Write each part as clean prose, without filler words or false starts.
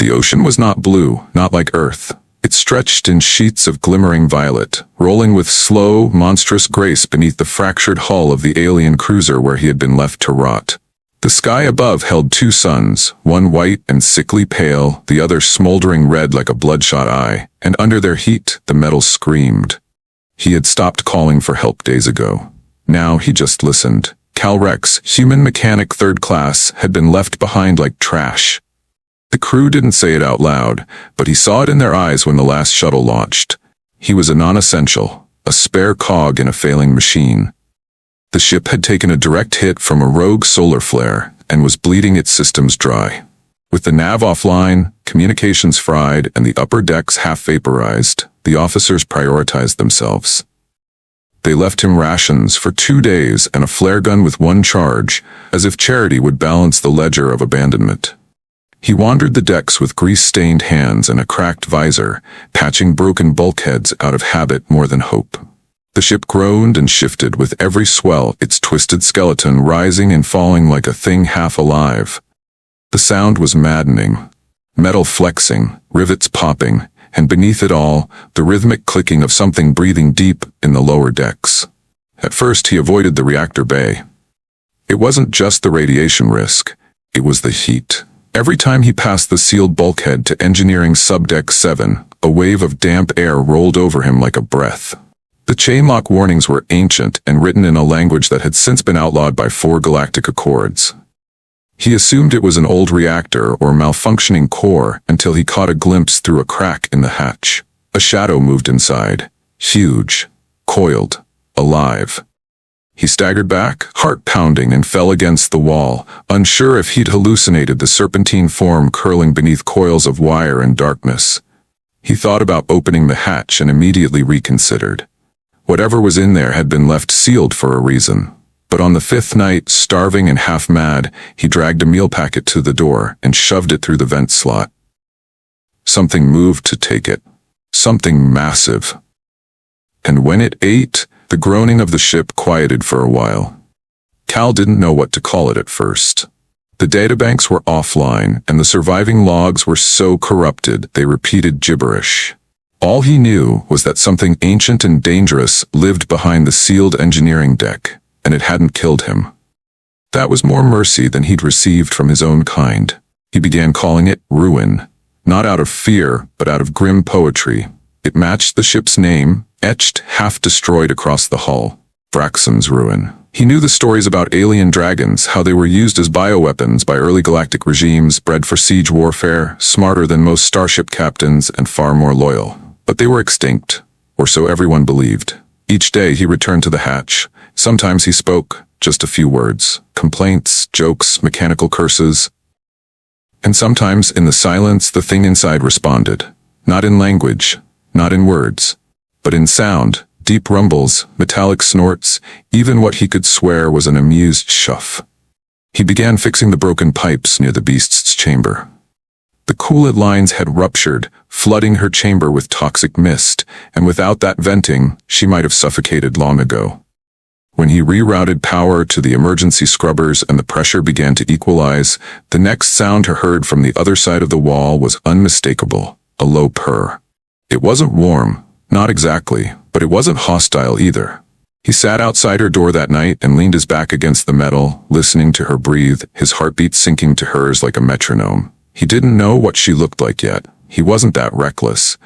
The ocean was not blue, not like Earth. It stretched in sheets of glimmering violet, rolling with slow, monstrous grace beneath the fractured hull of the alien cruiser where he had been left to rot. The sky above held two suns, one white and sickly pale, the other smoldering red like a bloodshot eye, and under their heat, the metal screamed. He had stopped calling for help days ago. Now he just listened. Cal Rex, human mechanic third class, had been left behind like trash. The crew didn't say it out loud, but he saw it in their eyes when the last shuttle launched. He was a non-essential, a spare cog in a failing machine. The ship had taken a direct hit from a rogue solar flare and was bleeding its systems dry. With the nav offline, communications fried, and the upper decks half vaporized, the officers prioritized themselves. They left him rations for 2 days and a flare gun with one charge, as if charity would balance the ledger of abandonment. He wandered the decks with grease-stained hands and a cracked visor, patching broken bulkheads out of habit more than hope. The ship groaned and shifted with every swell, its twisted skeleton rising and falling like a thing half alive. The sound was maddening. Metal flexing, rivets popping, and beneath it all, the rhythmic clicking of something breathing deep in the lower decks. At first he avoided the reactor bay. It wasn't just the radiation risk, it was the heat. Every time he passed the sealed bulkhead to Engineering Subdeck 7, a wave of damp air rolled over him like a breath. The chainlock warnings were ancient and written in a language that had since been outlawed by 4 galactic accords. He assumed it was an old reactor or malfunctioning core until he caught a glimpse through a crack in the hatch. A shadow moved inside, huge, coiled, alive. He staggered back, heart pounding, and fell against the wall, unsure if he'd hallucinated the serpentine form curling beneath coils of wire and darkness. He thought about opening the hatch and immediately reconsidered. Whatever was in there had been left sealed for a reason. But on the 5th night, starving and half mad, he dragged a meal packet to the door and shoved it through the vent slot. Something moved to take it. Something massive. And when it ate, the groaning of the ship quieted for a while. Cal didn't know what to call it at first. The databanks were offline, and the surviving logs were so corrupted they repeated gibberish. All he knew was that something ancient and dangerous lived behind the sealed engineering deck, and it hadn't killed him. That was more mercy than he'd received from his own kind. He began calling it Ruin, not out of fear, but out of grim poetry. It matched the ship's name, etched half-destroyed across the hull. Braxton's Ruin. He knew the stories about alien dragons, how they were used as bioweapons by early galactic regimes, bred for siege warfare, smarter than most starship captains, and far more loyal. But they were extinct, or so everyone believed. Each day he returned to the hatch. Sometimes he spoke, just a few words, complaints, jokes, mechanical curses. And sometimes in the silence the thing inside responded. Not in language, not in words, but in sound, deep rumbles, metallic snorts, even what he could swear was an amused shuff. He began fixing the broken pipes near the beast's chamber. The coolant lines had ruptured, flooding her chamber with toxic mist, and without that venting, she might have suffocated long ago. When he rerouted power to the emergency scrubbers and the pressure began to equalize, the next sound he heard from the other side of the wall was unmistakable, a low purr. It wasn't warm, not exactly, but it wasn't hostile either. He sat outside her door that night and leaned his back against the metal, listening to her breathe, his heartbeat sinking to hers like a metronome. He didn't know what she looked like yet. He wasn't that reckless.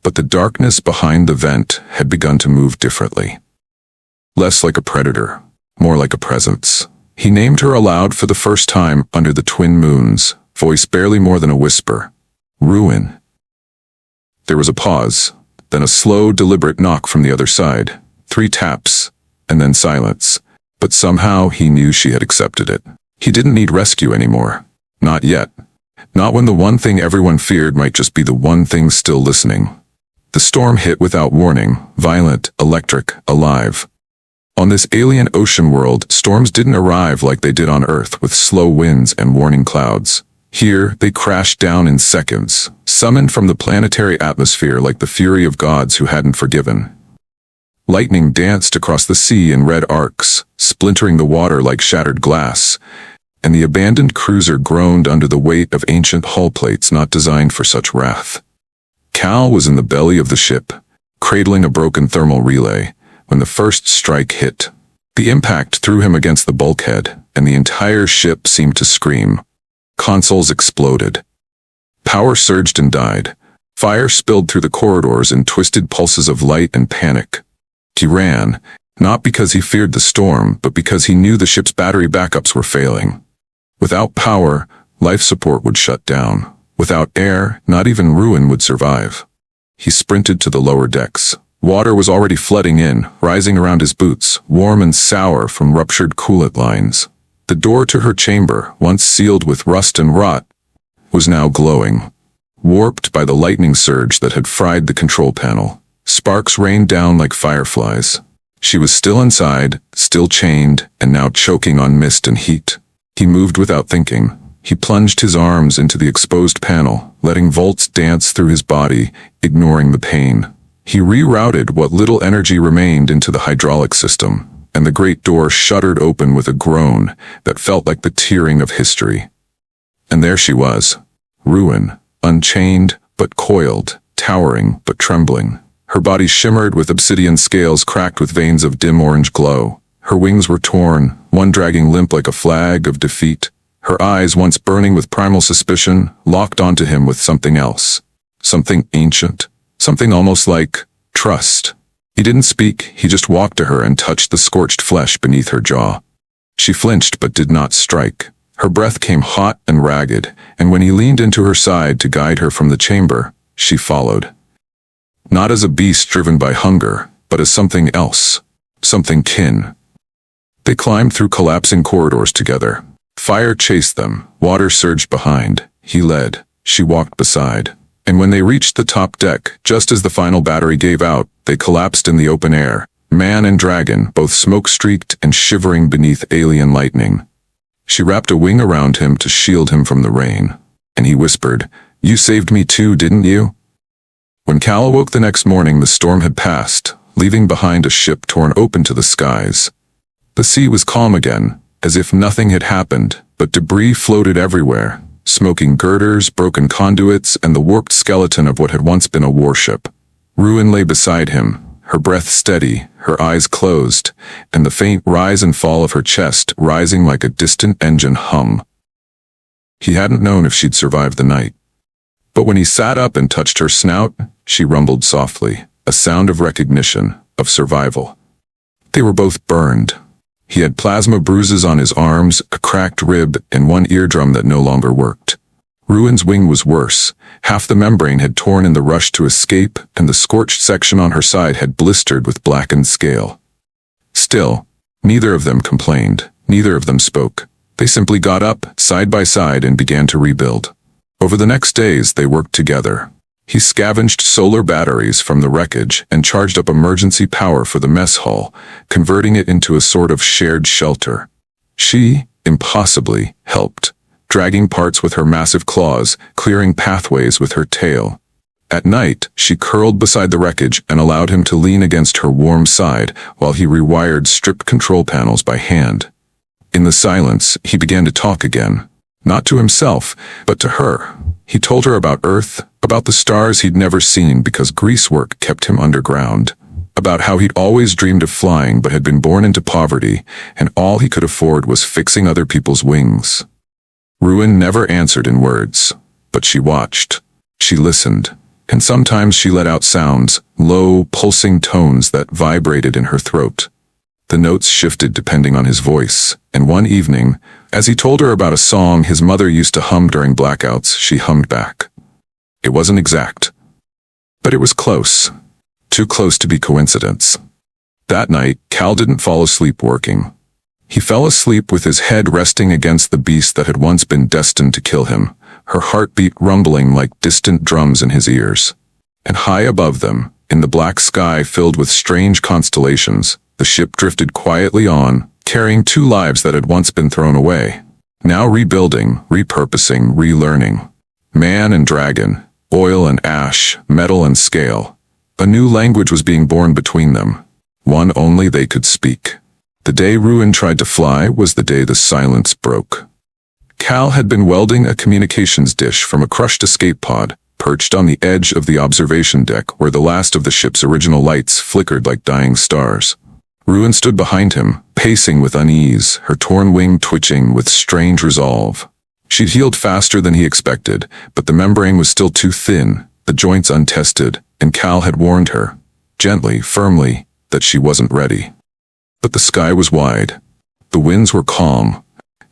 But the darkness behind the vent had begun to move differently. Less like a predator, more like a presence. He named her aloud for the first time under the twin moons, voice barely more than a whisper. Ruin. There was a pause, then a slow, deliberate knock from the other side. 3 taps, and then silence. But somehow he knew she had accepted it. He didn't need rescue anymore. Not yet. Not when the one thing everyone feared might just be the one thing still listening. The storm hit without warning, violent, electric, alive. On this alien ocean world, storms didn't arrive like they did on Earth with slow winds and warning clouds. Here, they crashed down in seconds, summoned from the planetary atmosphere like the fury of gods who hadn't forgiven. Lightning danced across the sea in red arcs, splintering the water like shattered glass, and the abandoned cruiser groaned under the weight of ancient hull plates not designed for such wrath. Cal was in the belly of the ship, cradling a broken thermal relay, when the first strike hit. The impact threw him against the bulkhead, and the entire ship seemed to scream. Consoles exploded. Power surged and died. Fire spilled through the corridors in twisted pulses of light and panic. He ran, not because he feared the storm, but because he knew the ship's battery backups were failing. Without power, life support would shut down. Without air, not even Ruin would survive. He sprinted to the lower decks. Water was already flooding in, rising around his boots, warm and sour from ruptured coolant lines. The door to her chamber, once sealed with rust and rot, was now glowing. Warped by the lightning surge that had fried the control panel, sparks rained down like fireflies. She was still inside, still chained, and now choking on mist and heat. He moved without thinking. He plunged his arms into the exposed panel, letting volts dance through his body, ignoring the pain. He rerouted what little energy remained into the hydraulic system, and the great door shuddered open with a groan that felt like the tearing of history. And there she was, Ruin, unchained but coiled, towering but trembling. Her body shimmered with obsidian scales cracked with veins of dim orange glow. Her wings were torn, one dragging limp like a flag of defeat. Her eyes, once burning with primal suspicion, locked onto him with something else. Something ancient. Something almost like trust. He didn't speak, he just walked to her and touched the scorched flesh beneath her jaw. She flinched but did not strike. Her breath came hot and ragged, and when he leaned into her side to guide her from the chamber, she followed. Not as a beast driven by hunger, but as something else. Something kin. They climbed through collapsing corridors together. Fire chased them, water surged behind. He led, she walked beside. And when they reached the top deck, just as the final battery gave out, they collapsed in the open air, man and dragon, both smoke-streaked and shivering beneath alien lightning. She wrapped a wing around him to shield him from the rain, and he whispered, "You saved me too, didn't you?" When Cal awoke the next morning, the storm had passed, leaving behind a ship torn open to the skies. The sea was calm again, as if nothing had happened, but debris floated everywhere, smoking girders, broken conduits, and the warped skeleton of what had once been a warship. Ruin lay beside him, her breath steady, her eyes closed, and the faint rise and fall of her chest rising like a distant engine hum. He hadn't known if she'd survive the night. But when he sat up and touched her snout, she rumbled softly, a sound of recognition, of survival. They were both burned. He had plasma bruises on his arms, a cracked rib, and one eardrum that no longer worked. Ruin's wing was worse. Half the membrane had torn in the rush to escape, and the scorched section on her side had blistered with blackened scale. Still, neither of them complained. Neither of them spoke. They simply got up, side by side, and began to rebuild. Over the next days, they worked together. He scavenged solar batteries from the wreckage and charged up emergency power for the mess hall, converting it into a sort of shared shelter. She, impossibly, helped, dragging parts with her massive claws, clearing pathways with her tail. At night, she curled beside the wreckage and allowed him to lean against her warm side while he rewired stripped control panels by hand. In the silence, he began to talk again. Not to himself, but to her. He told her about Earth, about the stars he'd never seen because greasework kept him underground, about how he'd always dreamed of flying but had been born into poverty, and all he could afford was fixing other people's wings. Ruin never answered in words, but she watched. She listened, and sometimes she let out sounds, low, pulsing tones that vibrated in her throat. The notes shifted depending on his voice, and one evening, as he told her about a song his mother used to hum during blackouts, she hummed back. It wasn't exact, but it was close. Too close to be coincidence. That night, Cal didn't fall asleep working. He fell asleep with his head resting against the beast that had once been destined to kill him, her heartbeat rumbling like distant drums in his ears. And high above them, in the black sky filled with strange constellations, the ship drifted quietly on, carrying two lives that had once been thrown away. Now rebuilding, repurposing, relearning. Man and dragon, oil and ash, metal and scale. A new language was being born between them. One only they could speak. The day Ruin tried to fly was the day the silence broke. Cal had been welding a communications dish from a crushed escape pod, perched on the edge of the observation deck where the last of the ship's original lights flickered like dying stars. Ruin stood behind him, pacing with unease, her torn wing twitching with strange resolve. She'd healed faster than he expected, but the membrane was still too thin, the joints untested, and Cal had warned her, gently, firmly, that she wasn't ready. But the sky was wide. The winds were calm,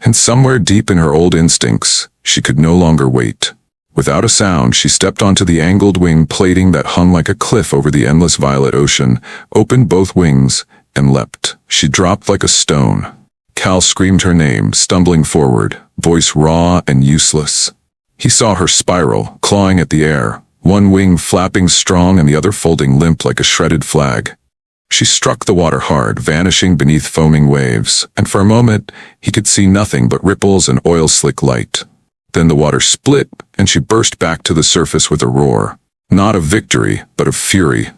and somewhere deep in her old instincts, she could no longer wait. Without a sound, she stepped onto the angled wing plating that hung like a cliff over the endless violet ocean, opened both wings, and leapt. She dropped like a stone. Cal screamed her name, stumbling forward, voice raw and useless. He saw her spiral, clawing at the air, one wing flapping strong and the other folding limp like a shredded flag. She struck the water hard, vanishing beneath foaming waves, and for a moment he could see nothing but ripples and oil-slick light. Then the water split, and she burst back to the surface with a roar. Not of victory, but of fury.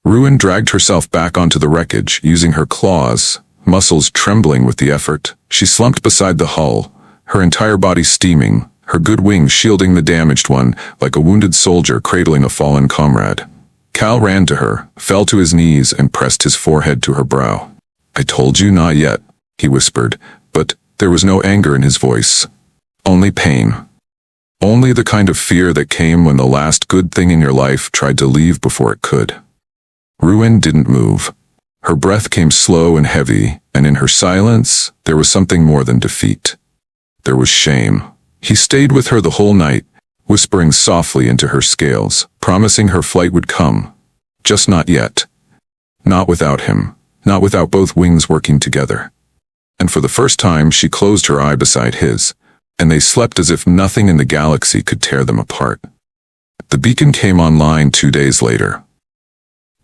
Ruin dragged herself back onto the wreckage, using her claws, muscles trembling with the effort. She slumped beside the hull, her entire body steaming, her good wing shielding the damaged one, like a wounded soldier cradling a fallen comrade. Cal ran to her, fell to his knees, and pressed his forehead to her brow. "I told you not yet," he whispered, but there was no anger in his voice. Only pain. Only the kind of fear that came when the last good thing in your life tried to leave before it could. Ruin didn't move. Her breath came slow and heavy, and in her silence, there was something more than defeat. There was shame. He stayed with her the whole night, whispering softly into her scales, promising her flight would come. Just not yet. Not without him. Not without both wings working together. And for the first time, she closed her eye beside his, and they slept as if nothing in the galaxy could tear them apart. The beacon came online 2 days later.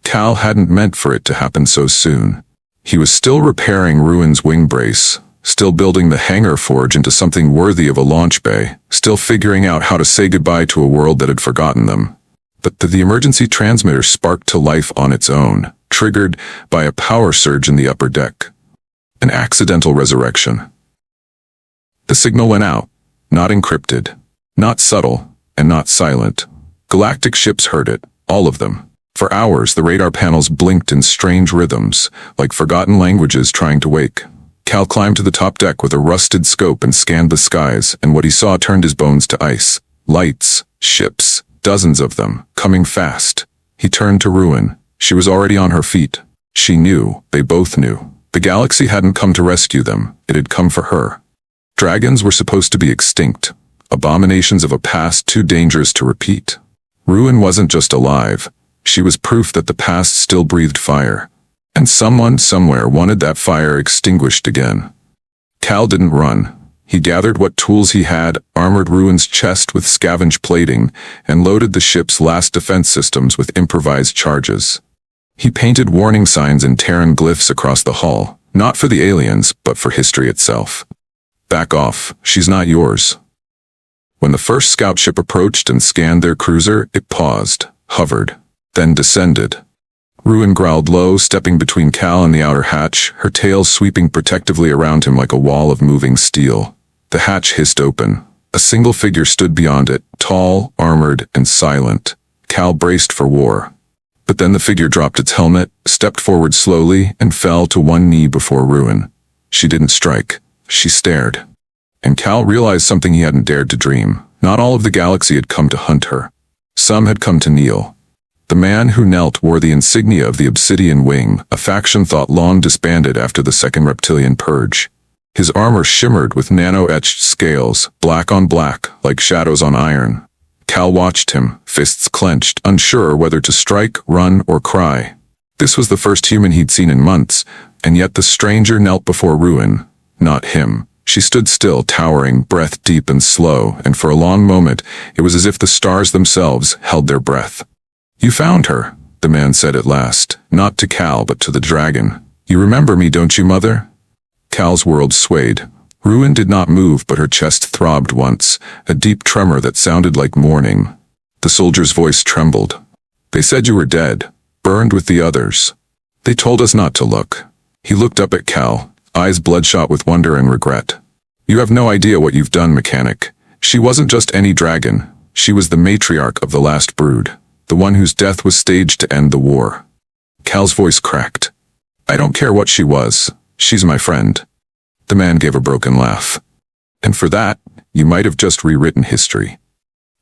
Cal hadn't meant for it to happen so soon. He was still repairing Ruin's wing brace, still building the hangar forge into something worthy of a launch bay, still figuring out how to say goodbye to a world that had forgotten them. But the emergency transmitter sparked to life on its own, triggered by a power surge in the upper deck. An accidental resurrection. The signal went out, not encrypted, not subtle, and not silent. Galactic ships heard it, all of them. For hours, the radar panels blinked in strange rhythms, like forgotten languages trying to wake. Cal climbed to the top deck with a rusted scope and scanned the skies, and what he saw turned his bones to ice. Lights, ships, dozens of them, coming fast. He turned to Ruin. She was already on her feet. She knew, they both knew. The galaxy hadn't come to rescue them, it had come for her. Dragons were supposed to be extinct, abominations of a past too dangerous to repeat. Ruin wasn't just alive. She was proof that the past still breathed fire. And someone, somewhere, wanted that fire extinguished again. Cal didn't run. He gathered what tools he had, armored Ruin's chest with scavenged plating, and loaded the ship's last defense systems with improvised charges. He painted warning signs and Terran glyphs across the hull, not for the aliens, but for history itself. "Back off, she's not yours." When the first scout ship approached and scanned their cruiser, it paused, hovered, then descended. Ruin growled low, stepping between Cal and the outer hatch, her tail sweeping protectively around him like a wall of moving steel. The hatch hissed open. A single figure stood beyond it, tall, armored, and silent. Cal braced for war. But then the figure dropped its helmet, stepped forward slowly, and fell to one knee before Ruin. She didn't strike. She stared. And Cal realized something he hadn't dared to dream. Not all of the galaxy had come to hunt her. Some had come to kneel. The man who knelt wore the insignia of the Obsidian Wing, a faction thought long disbanded after the Second Reptilian Purge. His armor shimmered with nano-etched scales, black on black, like shadows on iron. Cal watched him, fists clenched, unsure whether to strike, run, or cry. This was the first human he'd seen in months, and yet the stranger knelt before Ruin, not him. She stood still, towering, breath deep and slow, and for a long moment, it was as if the stars themselves held their breath. "You found her," the man said at last, not to Cal but to the dragon. "You remember me, don't you, Mother?" Cal's world swayed. Ruin did not move, but her chest throbbed once, a deep tremor that sounded like mourning. The soldier's voice trembled. "They said you were dead, burned with the others. They told us not to look." He looked up at Cal, eyes bloodshot with wonder and regret. You have no idea what you've done, mechanic. She wasn't just any dragon. She was the matriarch of the last brood, the one whose death was staged to end the war. Cal's voice cracked. I don't care what she was. She's my friend. The man gave a broken laugh. And for that, you might have just rewritten history.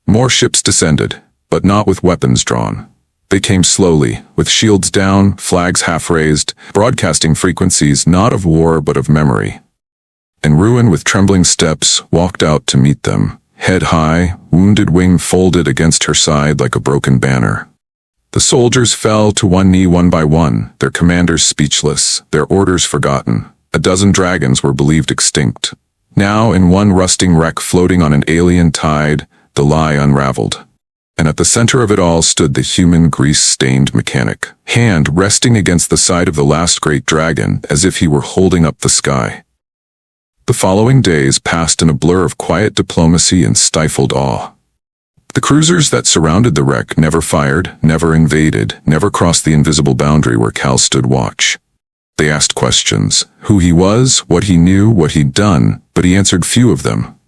More ships descended, but not with weapons drawn. They came slowly, with shields down, flags half-raised, broadcasting frequencies not of war but of memory. And Ruin, with trembling steps, walked out to meet them, head high, wounded wing folded against her side like a broken banner. The soldiers fell to one knee one by one, their commanders speechless, their orders forgotten. A dozen dragons were believed extinct. Now, in one rusting wreck floating on an alien tide, the lie unraveled. And at the center of it all stood the human grease-stained mechanic, hand resting against the side of the last great dragon as if he were holding up the sky. The following days passed in a blur of quiet diplomacy and stifled awe. The cruisers that surrounded the wreck never fired, never invaded, never crossed the invisible boundary where Cal stood watch. They asked questions, who he was, what he knew, what he'd done, but he answered few of them.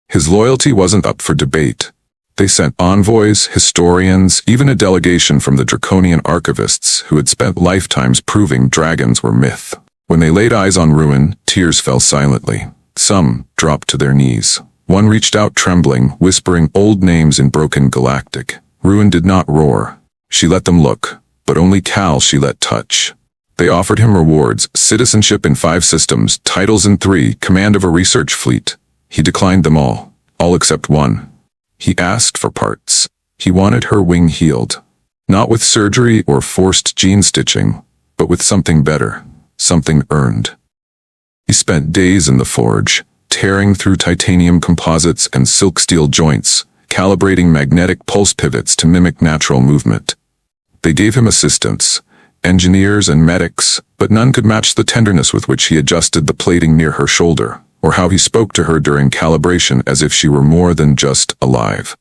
His loyalty wasn't up for debate. They sent envoys, historians, even a delegation from the draconian archivists who had spent lifetimes proving dragons were myth. When they laid eyes on Ruin, tears fell silently. Some dropped to their knees. One reached out trembling, whispering old names in broken galactic. Ruin did not roar. She let them look, but only Cal she let touch. They offered him rewards, citizenship in 5 systems, titles in 3, command of a research fleet. He declined them all except one. He asked for parts. He wanted her wing healed. Not with surgery or forced gene stitching, but with something better, something earned. He spent days in the forge, tearing through titanium composites and silk steel joints, calibrating magnetic pulse pivots to mimic natural movement. They gave him assistants, engineers and medics, but none could match the tenderness with which he adjusted the plating near her shoulder, or how he spoke to her during calibration as if she were more than just alive.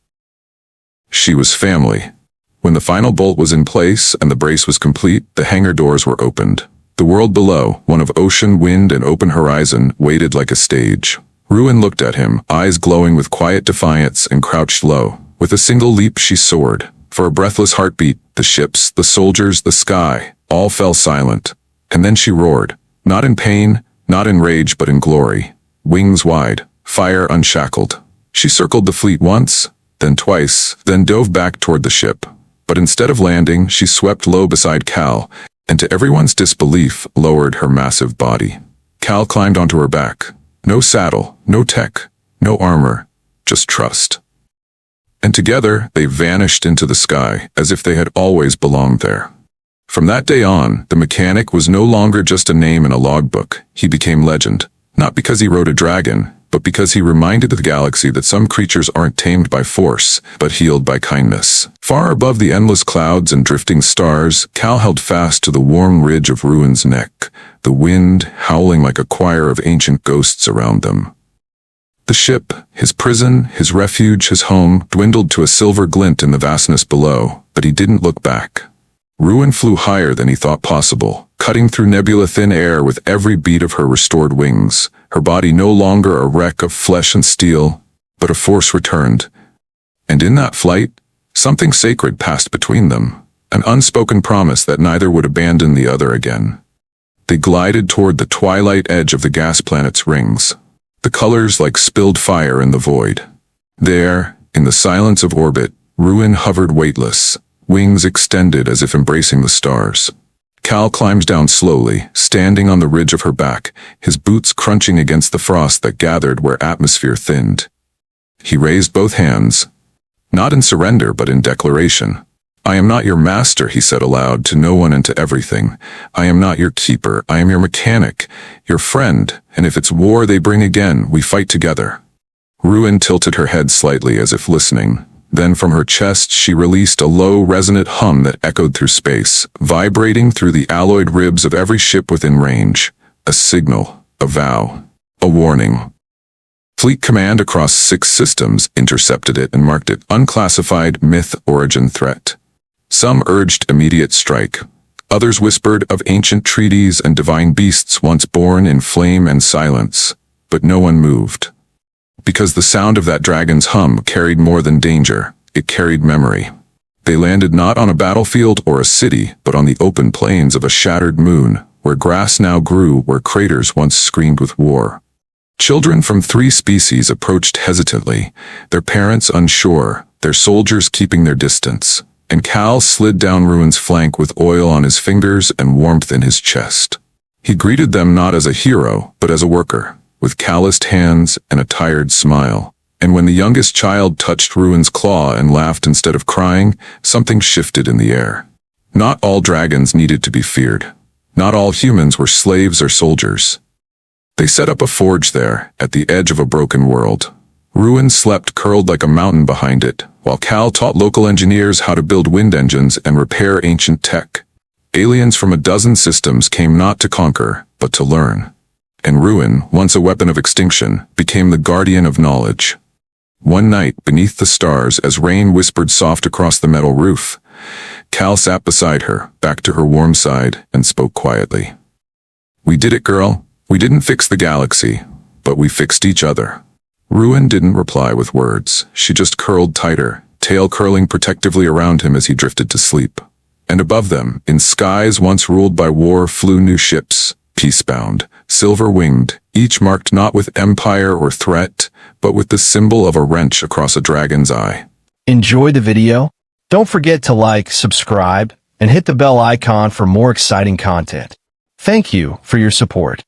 She was family. When the final bolt was in place and the brace was complete, the hangar doors were opened. The world below, one of ocean, wind, and open horizon, waited like a stage. Ruin looked at him, eyes glowing with quiet defiance, and crouched low. With a single leap she soared. For a breathless heartbeat, the ships, the soldiers, the sky, all fell silent. And then she roared, not in pain, not in rage, but in glory. Wings wide, fire unshackled. She circled the fleet once, then twice, then dove back toward the ship. But instead of landing, she swept low beside Cal, and to everyone's disbelief, lowered her massive body. Cal climbed onto her back. No saddle, no tech, no armor, just trust. And together, they vanished into the sky, as if they had always belonged there. From that day on, the mechanic was no longer just a name in a logbook. He became legend. Not because he rode a dragon, but because he reminded the galaxy that some creatures aren't tamed by force, but healed by kindness. Far above the endless clouds and drifting stars, Cal held fast to the warm ridge of Ruin's neck, the wind howling like a choir of ancient ghosts around them. The ship, his prison, his refuge, his home, dwindled to a silver glint in the vastness below, but he didn't look back. Ruin flew higher than he thought possible, cutting through nebula-thin air with every beat of her restored wings, her body no longer a wreck of flesh and steel, but a force returned. And in that flight, something sacred passed between them, an unspoken promise that neither would abandon the other again. They glided toward the twilight edge of the gas planet's rings, the colors like spilled fire in the void. There, in the silence of orbit, Ruin hovered weightless, wings extended as if embracing the stars. Cal climbed down slowly, standing on the ridge of her back, his boots crunching against the frost that gathered where atmosphere thinned. He raised both hands, not in surrender but in declaration. I am not your master, he said aloud, to no one and to everything. I am not your keeper, I am your mechanic, your friend, and if it's war they bring again, we fight together. Ruin tilted her head slightly as if listening. Then from her chest she released a low, resonant hum that echoed through space, vibrating through the alloyed ribs of every ship within range. A signal, a vow, a warning. Fleet Command across 6 systems intercepted it and marked it unclassified myth origin threat. Some urged immediate strike. Others whispered of ancient treaties and divine beasts once born in flame and silence. but no one moved. Because the sound of that dragon's hum carried more than danger, it carried memory. They landed not on a battlefield or a city, but on the open plains of a shattered moon, where grass now grew where craters once screamed with war. Children from 3 species approached hesitantly, their parents unsure, their soldiers keeping their distance, and Cal slid down Ruin's flank with oil on his fingers and warmth in his chest. He greeted them not as a hero, but as a worker, with calloused hands and a tired smile. And when the youngest child touched Ruin's claw and laughed instead of crying, something shifted in the air. Not all dragons needed to be feared. Not all humans were slaves or soldiers. They set up a forge there, at the edge of a broken world. Ruin slept curled like a mountain behind it, while Cal taught local engineers how to build wind engines and repair ancient tech. Aliens from a dozen systems came not to conquer, but to learn. And Ruin, once a weapon of extinction, became the guardian of knowledge. One night, beneath the stars, as rain whispered soft across the metal roof, Cal sat beside her, back to her warm side, and spoke quietly. "We did it, girl. We didn't fix the galaxy, but we fixed each other." Ruin didn't reply with words. She just curled tighter, tail curling protectively around him as he drifted to sleep. And above them, in skies once ruled by war, flew new ships, peacebound, silver-winged, each marked not with empire or threat, but with the symbol of a wrench across a dragon's eye. Enjoy the video? Don't forget to like, subscribe, and hit the bell icon for more exciting content. Thank you for your support.